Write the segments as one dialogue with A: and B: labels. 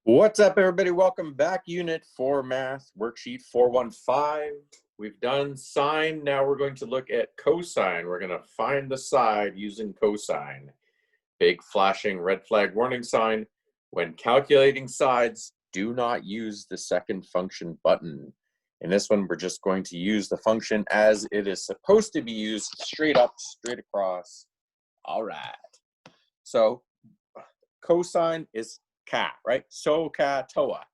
A: What's up, everybody? Welcome back. Unit 4 Math, worksheet 415. We've done sine. Now we're going to look at cosine. We're going to find the side using cosine. Big flashing red flag warning sign. When calculating sides, do not use the second function button. In this one, we're just going to use the function as it is supposed to be used, straight up, straight across. All right. So cosine is ka, right? So ka toa.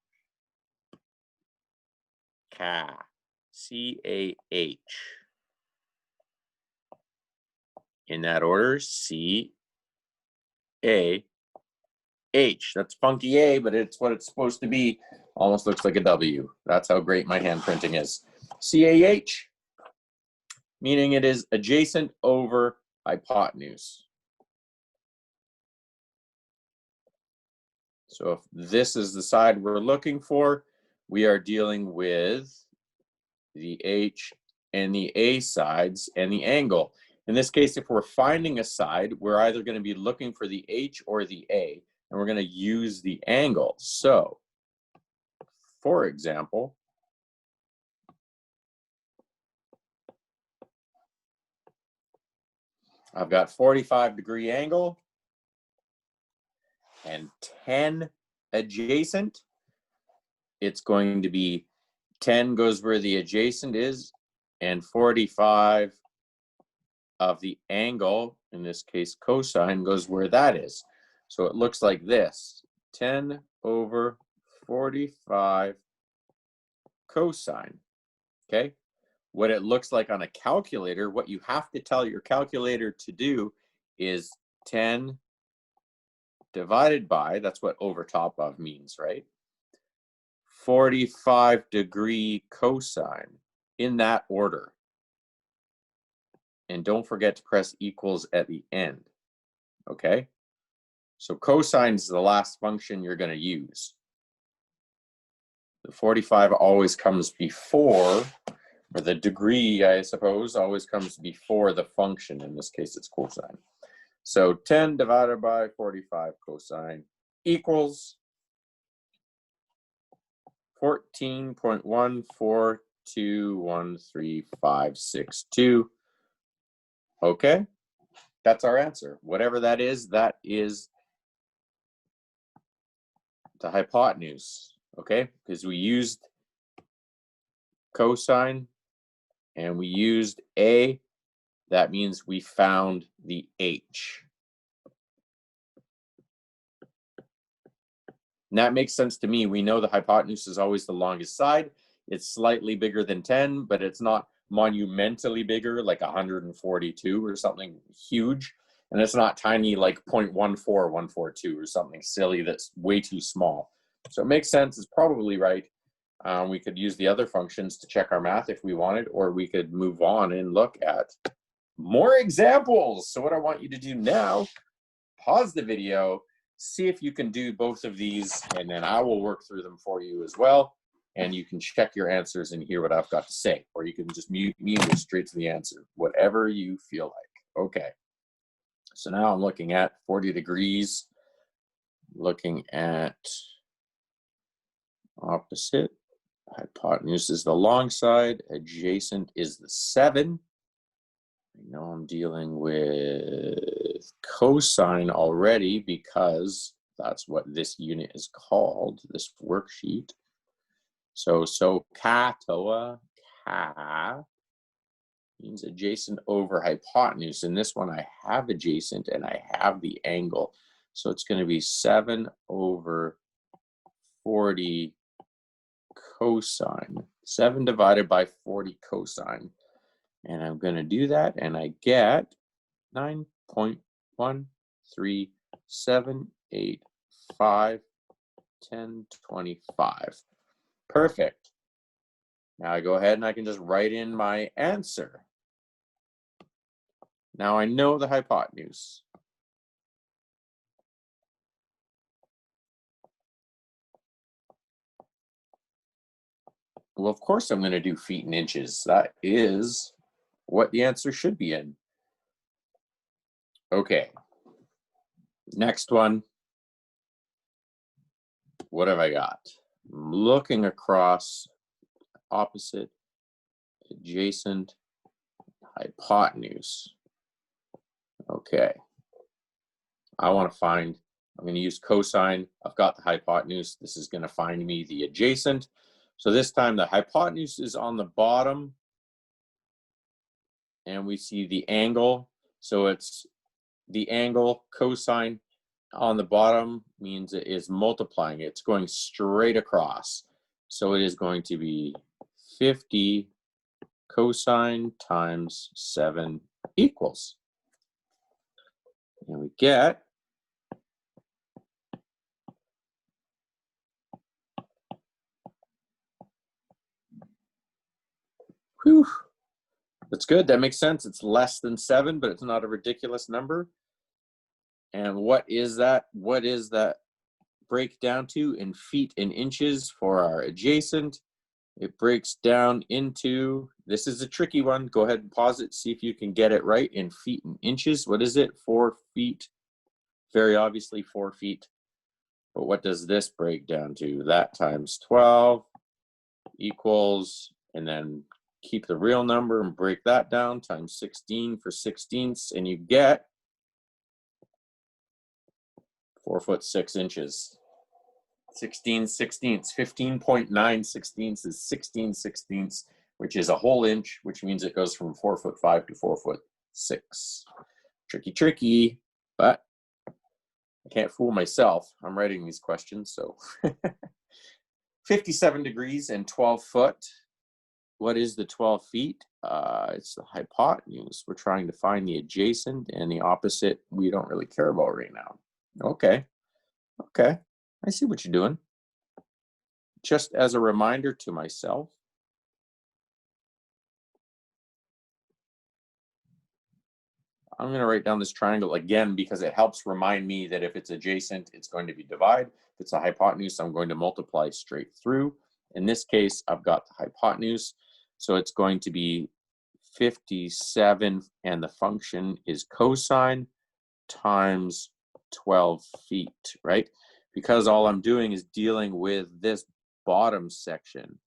A: Ka. C-A-H. In that order, C-A-H. That's funky A, but it's what it's supposed to be. Almost looks like a W. That's how great my handprinting is. C-A-H, meaning it is adjacent over hypotenuse. So if this is the side we're looking for, we are dealing with the H and the A sides and the angle. In this case, if we're finding a side, we're either going to be looking for the H or the A, and we're going to use the angle. So, for example, I've got 45-degree angle and 10 adjacent. It's going to be 10 goes where the adjacent is, and 45 of the angle, in this case cosine, goes where that is. So it looks like this: 10 over 45 cosine. Okay? What it looks like on a calculator, what you have to tell your calculator to do is 10 divided by, that's what over top of means, right? 45-degree cosine, in that order. And don't forget to press equals at the end, okay? So cosine is the last function you're going to use. The 45 always comes before, or the degree, I suppose, always comes before the function. In this case, it's cosine. So 10 divided by 45 cosine equals 14.14213562. Okay, that's our answer. Whatever that is the hypotenuse, okay? Because we used cosine and we used A, that means we found the H. And that makes sense to me. We know the hypotenuse is always the longest side. It's slightly bigger than 10, but it's not monumentally bigger, like 142 or something huge. And it's not tiny like 0.14142 or something silly that's way too small. So it makes sense. It's probably right. We could use the other functions to check our math if we wanted, or we could move on and look at more examples. So what I want you to do now, pause the video, see if you can do both of these, and then I will work through them for you as well. And you can check your answers and hear what I've got to say, or you can just mute me and go straight to the answer, whatever you feel like. Okay. So now I'm looking at 40 degrees, looking at opposite. Hypotenuse is the long side, adjacent is the 7. I know I'm dealing with cosine already because that's what this unit is called, this worksheet. So ka toa, ka means adjacent over hypotenuse. In this one, I have adjacent and I have the angle. So it's going to be 7 over 40 cosine. 7 divided by 40 cosine. And I'm going to do that, and I get 9.137851025. Perfect. Now I go ahead and I can just write in my answer. Now I know the hypotenuse. Well, of course I'm going to do feet and inches. That is what the answer should be in. Okay. Next one. what have I got? I'm looking across opposite, adjacent, hypotenuse. Okay. I want to find, I'm going to use cosine. I've got the hypotenuse. This is going to find me the adjacent. So this time the hypotenuse is on the bottom and we see the angle. So it's the angle cosine on the bottom means it is multiplying. It's going straight across. So it is going to be 50 cosine times 7 equals. And we get whew, that's good. That makes sense. It's less than 7, but it's not a ridiculous number. And what is that? What is that break down to in feet and inches for our adjacent? It breaks down into, this is a tricky one. Go ahead and pause it. See if you can get it right in feet and inches. What is it? 4 feet. Very obviously 4 feet. But what does this break down to? That times 12 equals, and then keep the real number and break that down, times 16 for sixteenths, and you get 4 foot 6 inches. 16 sixteenths, 15.9 sixteenths is 16 sixteenths, which is a whole inch, which means it goes from 4 foot 5 to 4 foot 6. Tricky, tricky, but I can't fool myself. I'm writing these questions, so 57 degrees and 12 foot. What is the 12 feet? It's the hypotenuse. We're trying to find the adjacent, and the opposite we don't really care about right now. Okay, okay. I see what you're doing. Just as a reminder to myself, I'm going to write down this triangle again because it helps remind me that if it's adjacent, it's going to be divide. If it's a hypotenuse, I'm going to multiply straight through. In this case, I've got the hypotenuse. So it's going to be 57, and the function is cosine times 12 feet, right? Because all I'm doing is dealing with this bottom section,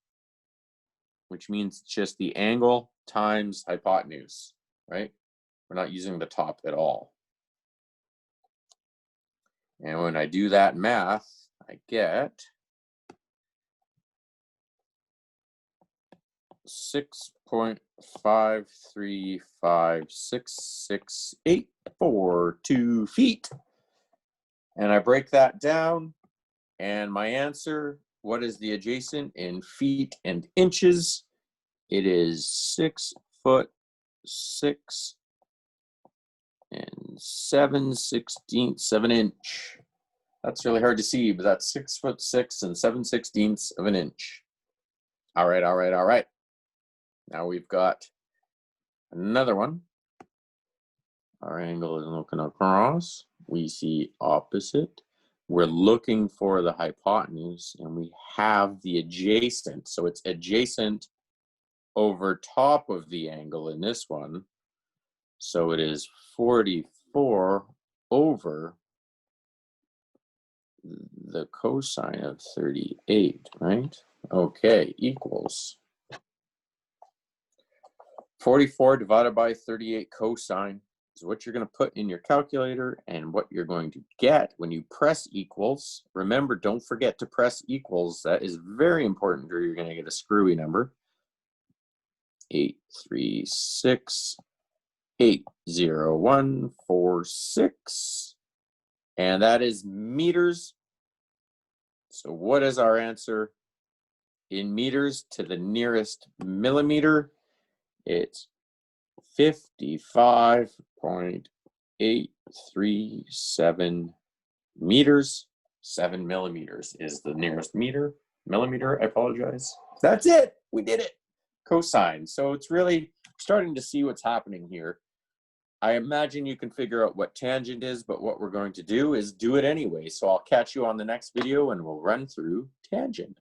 A: which means just the angle times hypotenuse, right? We're not using the top at all. And when I do that math, I get 6.53566842 feet. And I break that down, and my answer, what is the adjacent in feet and inches? It is 6 foot 6 and 7/16 of an inch. That's really hard to see, but that's 6 foot 6 and 7/16 of an inch. All right, all right, all right. Now we've got another one. Our angle is looking across. We see opposite. We're looking for the hypotenuse, and we have the adjacent. So it's adjacent over top of the angle in this one. So it is 44 over the cosine of 38, right? Okay, equals 44 divided by 38 cosine is what you're going to put in your calculator, and what you're going to get when you press equals. Remember, don't forget to press equals. That is very important, or you're going to get a screwy number. 836.80146, and that is meters. So what is our answer in meters to the nearest millimeter? It's 55.837 meters. 7 millimeters is the nearest millimeter, I apologize. That's it, we did it. Cosine. So it's really starting to see what's happening here. I imagine you can figure out what tangent is, but what we're going to do is do it anyway. So I'll catch you on the next video, and we'll run through tangent.